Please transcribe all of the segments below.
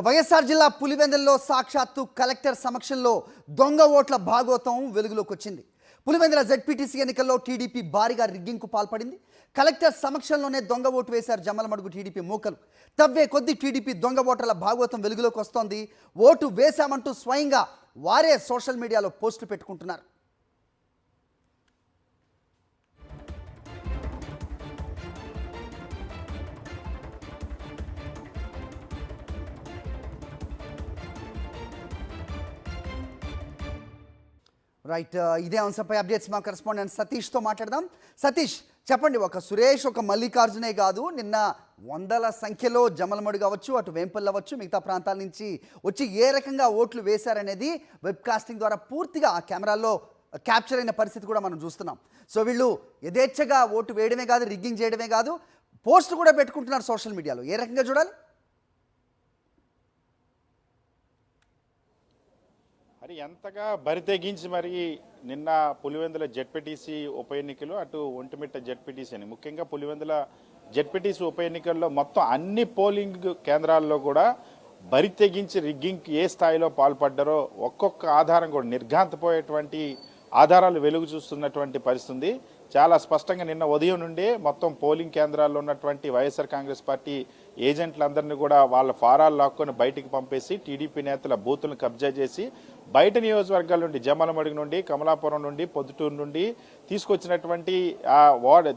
వైఎస్ఆర్ జిల్లా పులివెందులలో సాక్షాత్తు కలెక్టర్ సమక్షంలో దొంగ ఓట్ల భాగోతం వెలుగులోకి వచ్చింది. పులివెందుల జెడ్పీటీసీ ఎన్నికల్లో టీడీపీ భారీగా రిగ్గింగ్కు పాల్పడింది. కలెక్టర్ సమక్షంలోనే దొంగ ఓటు వేశారు జమ్మలమడుగు టీడీపీ మూకలు. తవ్వే కొద్ది టీడీపీ దొంగ ఓటర్ల భాగోతం వెలుగులోకి వస్తోంది. ఓటు వేశామంటూ స్వయంగా వారే సోషల్ మీడియాలో పోస్టులు పెట్టుకుంటున్నారు. రైట్, ఇదే అంశంపై అప్డేట్స్ మా కరెస్పాండెంట్ సతీష్తో మాట్లాడదాం. సతీష్, చెప్పండి, ఒక సురేష్, ఒక మల్లికార్జునే కాదు, నిన్న వందల సంఖ్యలో జమ్మలమడుగు అవ్వచ్చు, అటు వేంపల్లి అవ్వచ్చు, మిగతా ప్రాంతాల నుంచి వచ్చి ఏ రకంగా ఓట్లు వేశారనేది వెబ్ కాస్టింగ్ ద్వారా పూర్తిగా ఆ కెమెరాల్లో క్యాప్చర్ అయిన పరిస్థితి కూడా మనం చూస్తున్నాం. సో వీళ్ళు యథేచ్ఛగా ఓటు వేయడమే కాదు, రిగ్గింగ్ చేయడమే కాదు, పోస్ట్ కూడా పెట్టుకుంటున్నారు సోషల్ మీడియాలో. ఏ రకంగా చూడాలి? మరి ఎంతగా బరితెగించి మరి నిన్న పులివెందుల జెడ్పీటీసీ ఉప ఎన్నికలు, అటు ఒంటిమిట్ట జెడ్పీటీసీ అని, ముఖ్యంగా పులివెందుల జెడ్పీటీసీ ఉప ఎన్నికల్లో మొత్తం అన్ని పోలింగ్ కేంద్రాల్లో కూడా బరితెగించి రిగ్గింగ్కి ఏ స్థాయిలో పాల్పడ్డారో ఒక్కొక్క ఆధారం కూడా నిర్ఘాంతపోయేటువంటి ఆధారాలు వెలుగు చూస్తున్నటువంటి పరిస్థితి. చాలా స్పష్టంగా నిన్న ఉదయం నుండే మొత్తం పోలింగ్ కేంద్రాల్లో ఉన్నటువంటి వైఎస్ఆర్ కాంగ్రెస్ పార్టీ ఏజెంట్లందరినీ కూడా వాళ్ళ ఫారాలు లాక్కొని బయటికి పంపేసి టీడీపీ నేతల బూతులను కబ్జా చేసి బయట నియోజకవర్గాల నుండి జమ్మలమడుగు నుండి, కమలాపురం నుండి, పొద్దుటూరు నుండి తీసుకొచ్చినటువంటి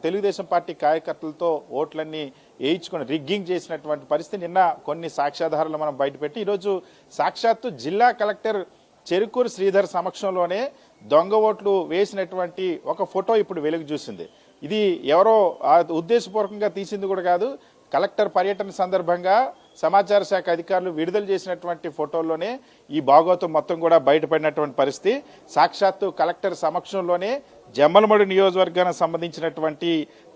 తెలుగుదేశం పార్టీ కార్యకర్తలతో ఓట్లన్నీ వేయించుకొని రిగ్గింగ్ చేసినటువంటి పరిస్థితి నిన్న కొన్ని సాక్ష్యాధారాలు మనం బయటపెట్టి ఈరోజు సాక్షాత్తు జిల్లా కలెక్టర్ చెరుకూరు శ్రీధర్ సమక్షంలోనే దొంగ ఓట్లు వేసినటువంటి ఒక ఫోటో ఇప్పుడు వెలుగు చూసింది. ఇది ఎవరో ఉద్దేశపూర్వకంగా తీసింది కూడా కాదు. కలెక్టర్ పర్యటన సందర్భంగా సమాచార శాఖ అధికారులు విడుదల చేసినటువంటి ఫోటోల్లోనే ఈ భాగోతం మొత్తం కూడా బయటపడినటువంటి పరిస్థితి. సాక్షాత్తు కలెక్టర్ సమక్షంలోనే జమ్మలమడుగు నియోజకవర్గానికి సంబంధించినటువంటి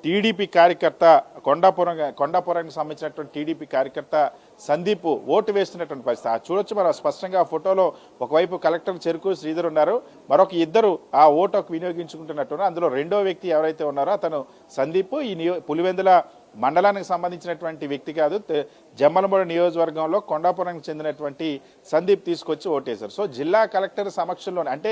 టీడీపీ కార్యకర్త కొండాపురానికి సంబంధించినటువంటి టీడీపీ కార్యకర్త సందీప్ ఓటు వేస్తున్నటువంటి పరిస్థితి చూడొచ్చు. మనం స్పష్టంగా ఆ ఫోటోలో ఒకవైపు కలెక్టర్ చెరుకు శ్రీధర్ ఉన్నారు, మరొక ఇద్దరు ఆ ఓటు వినియోగించుకుంటున్నట్టున్నారు. అందులో రెండో వ్యక్తి ఎవరైతే ఉన్నారో అతను సందీప్. ఈ పులివెందుల మండలానికి సంబంధించినటువంటి వ్యక్తి కాదు, జమ్మలమడుగు నియోజకవర్గంలో కొండాపురానికి చెందినటువంటి సందీప్ తీసుకొచ్చి ఓటేశారు. సో జిల్లా కలెక్టర్ సమక్షంలోనే, అంటే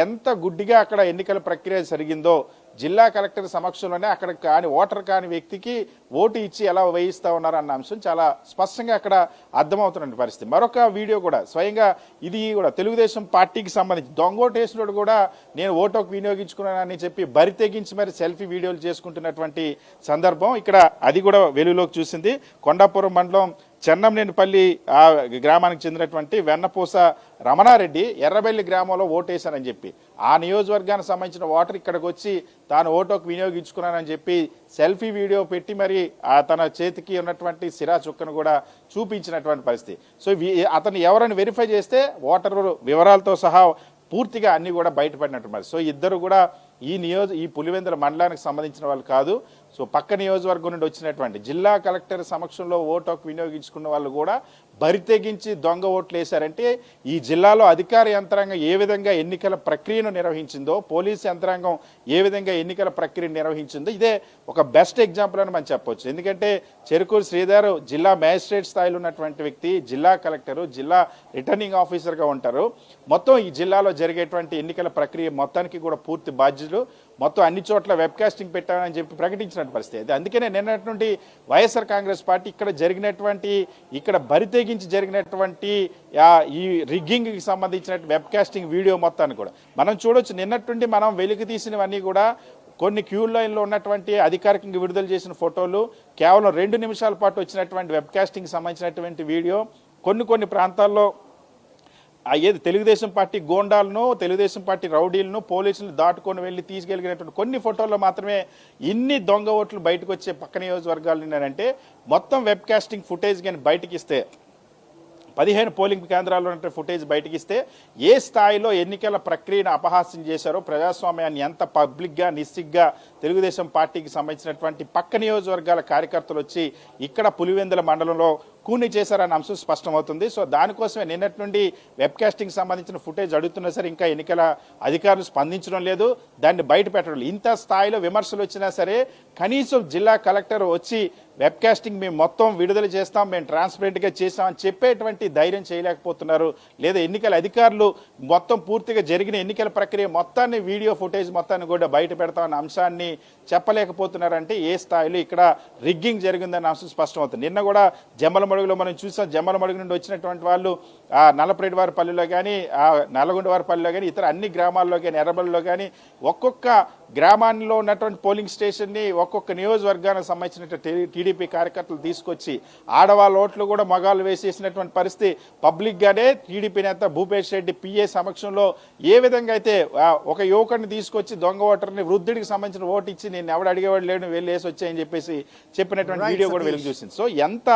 ఎంత గుడ్డిగా అక్కడ ఎన్నికల ప్రక్రియ జరిగిందో జిల్లా కలెక్టర్ సమక్షంలోనే అక్కడ కాని ఓటర్ కాని వ్యక్తికి ఓటు ఇచ్చి ఎలా వేయిస్తా ఉన్నారు అన్న అంశం చాలా స్పష్టంగా అక్కడ అర్థమవుతున్న పరిస్థితి. మరొక వీడియో కూడా స్వయంగా ఇది కూడా తెలుగుదేశం పార్టీకి సంబంధించి దొంగోటు వేసినోడు కూడా నేను ఓటుకు వినియోగించుకున్నానని చెప్పి బరి తెగించి మరి సెల్ఫీ వీడియోలు చేసుకుంటున్నటువంటి సందర్భం ఇక్కడ అది కూడా వెలుగులోకి చూసింది. కొండాపురం మండలం చెన్నంనేనిపల్లి ఆ గ్రామానికి చెందినటువంటి వెన్నపూస రమణారెడ్డి ఎర్రబెల్లి గ్రామంలో ఓటేశానని చెప్పి ఆ నియోజకవర్గానికి సంబంధించిన ఓటర్ ఇక్కడికి వచ్చి తాను ఓటుకు వినియోగించుకున్నానని చెప్పి సెల్ఫీ వీడియో పెట్టి మరి తన చేతికి ఉన్నటువంటి సిరా చుక్కను కూడా చూపించినటువంటి పరిస్థితి. సో అతను ఎవరైనా వెరిఫై చేస్తే ఓటర్ వివరాలతో సహా పూర్తిగా అన్ని కూడా బయటపడినట్టు మరి. సో ఇద్దరు కూడా ఈ పులివెందుల మండలానికి సంబంధించిన వాళ్ళు కాదు. సో పక్క నియోజకవర్గం నుండి వచ్చినటువంటి జిల్లా కలెక్టర్ సమక్షంలో ఓటుకు వినియోగించుకున్న వాళ్ళు కూడా బరితెగించి దొంగ ఓట్లు వేశారంటే ఈ జిల్లాలో అధికార యంత్రాంగం ఏ విధంగా ఎన్నికల ప్రక్రియను నిర్వహించిందో, పోలీసు యంత్రాంగం ఏ విధంగా ఎన్నికల ప్రక్రియను నిర్వహించిందో ఇదే ఒక బెస్ట్ ఎగ్జాంపుల్ అని మనం చెప్పొచ్చు. ఎందుకంటే చెరుకూరు శ్రీధర్ జిల్లా మ్యాజిస్ట్రేట్ స్థాయిలో ఉన్నటువంటి వ్యక్తి, జిల్లా కలెక్టరు, జిల్లా రిటర్నింగ్ ఆఫీసర్గా ఉంటారు. మొత్తం ఈ జిల్లాలో జరిగేటువంటి ఎన్నికల ప్రక్రియ మొత్తానికి కూడా పూర్తి బాధ్యులు. మొత్తం అన్ని చోట్ల వెబ్ కాస్టింగ్ పెట్టామని చెప్పి ప్రకటించిన పరిస్థితి. అందుకనే నిన్నటి నుండి వైఎస్ఆర్ కాంగ్రెస్ పార్టీ ఇక్కడ బరితెగించి జరిగినటువంటి ఈ రిగ్గింగ్కి సంబంధించిన వెబ్ కాస్టింగ్ వీడియో మొత్తాన్ని కూడా మనం చూడొచ్చు. నిన్నటి నుండి మనం వెలుగు తీసినవన్నీ కూడా కొన్ని క్యూ లైన్లో ఉన్నటువంటి అధికారికంగా విడుదల చేసిన ఫోటోలు, కేవలం 2 నిమిషాల పాటు వచ్చినటువంటి వెబ్ కాస్టింగ్ సంబంధించినటువంటి వీడియో, కొన్ని ప్రాంతాల్లో ఏది తెలుగుదేశం పార్టీ గోండాలను, తెలుగుదేశం పార్టీ రౌడీలను, పోలీసులను దాటుకొని వెళ్ళి తీసుకెళ్ళినటువంటి కొన్ని ఫోటోల్లో మాత్రమే ఇన్ని దొంగ ఓట్లు బయటకు వచ్చే పక్క నియోజకవర్గాలు ఉన్నాయంటే మొత్తం వెబ్ కాస్టింగ్ ఫుటేజ్ కానీ బయటకి ఇస్తే 15 పోలింగ్ కేంద్రాల్లో ఉన్న ఫుటేజ్ బయటకి ఇస్తే ఏ స్థాయిలో ఎన్నికల ప్రక్రియను అపహాస్యం చేశారో, ప్రజాస్వామ్యాన్ని ఎంత పబ్లిక్గా నిస్సిగ్గా తెలుగుదేశం పార్టీకి సంబంధించినటువంటి పక్క నియోజకవర్గాల కార్యకర్తలు వచ్చి ఇక్కడ పులివెందుల మండలంలో కూని చేశారన్న అంశం స్పష్టమవుతుంది. సో దానికోసమే నిన్నటి నుండి వెబ్ కాస్టింగ్ సంబంధించిన ఫుటేజ్ అడుగుతున్నా సరే ఇంకా ఎన్నికల అధికారులు స్పందించడం లేదు, దాన్ని బయట పెట్టడం. ఇంత స్థాయిలో విమర్శలు వచ్చినా సరే కనీసం జిల్లా కలెక్టర్ వచ్చి వెబ్కాస్టింగ్ మేము మొత్తం విడుదల చేస్తాం, మేము ట్రాన్స్పరెంట్గా చేస్తామని చెప్పేటువంటి ధైర్యం చేయలేకపోతున్నారు. లేదా ఎన్నికల అధికారులు మొత్తం పూర్తిగా జరిగిన ఎన్నికల ప్రక్రియ మొత్తాన్ని వీడియో ఫుటేజ్ మొత్తాన్ని కూడా బయట పెడతామన్న అంశాన్ని చెప్పలేకపోతున్నారంటే ఏ స్థాయిలో ఇక్కడ రిగ్గింగ్ జరిగిందన్న అంశం స్పష్టమవుతుంది. నిన్న కూడా జమ్మలమడుగులో మనం చూసాం, జమ్మలమడుగు నుండి వచ్చినటువంటి వాళ్ళు నల్లపరెడ్డివారిపల్లిలో కానీ, నల్లగొండవారిపల్లిలో కానీ, ఇతర అన్ని గ్రామాల్లో కానీ, ఎర్రబల్లిలో కానీ ఒక్కొక్క గ్రామాల్లో ఉన్నటువంటి పోలింగ్ స్టేషన్ని ఒక్కొక్క నియోజకవర్గానికి సంబంధించిన టీడీపీ కార్యకర్తలు తీసుకొచ్చి ఆడవాళ్ళ ఓట్లు కూడా మగాళ్ళు వేసేసినటువంటి పరిస్థితి పబ్లిక్గానే టీడీపీ నేత భూపేష్ రెడ్డి పిఏ సమక్షంలో ఏ విధంగా అయితే ఒక యువకుడిని తీసుకొచ్చి దొంగ ఓటర్ని వృద్ధుడికి సంబంధించిన ఓటు ఇచ్చి నేను ఎవడు అడిగేవాడు లేడు వెళ్ళి వేసి వచ్చాయని చెప్పేసి చెప్పినటువంటి వీడియో కూడా వెలుగు చూసింది. సో ఎంత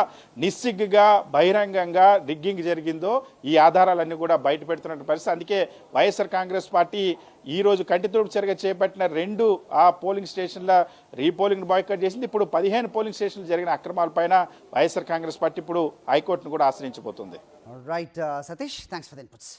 నిస్సిగ్గుగా బహిరంగంగా రిగ్గింగ్ జరిగిందో ఈ ఆధారాలన్నీ కూడా బయట పెడుతున్న పరిస్థితి. అందుకే వైఎస్ఆర్ కాంగ్రెస్ పార్టీ ఈ రోజు కంటితుడుపు చర్యగా చేపట్టిన 2 పోలింగ్ స్టేషన్ల రీపోలింగ్ బాయ్కాట్ చేసింది. ఇప్పుడు 15 పోలింగ్ స్టేషన్లు జరిగిన అక్రమాలపైన వైఎస్ఆర్ కాంగ్రెస్ పార్టీ ఇప్పుడు హైకోర్టును కూడా ఆశ్రయించబోతుంది. Right Satish, thanks for the inputs.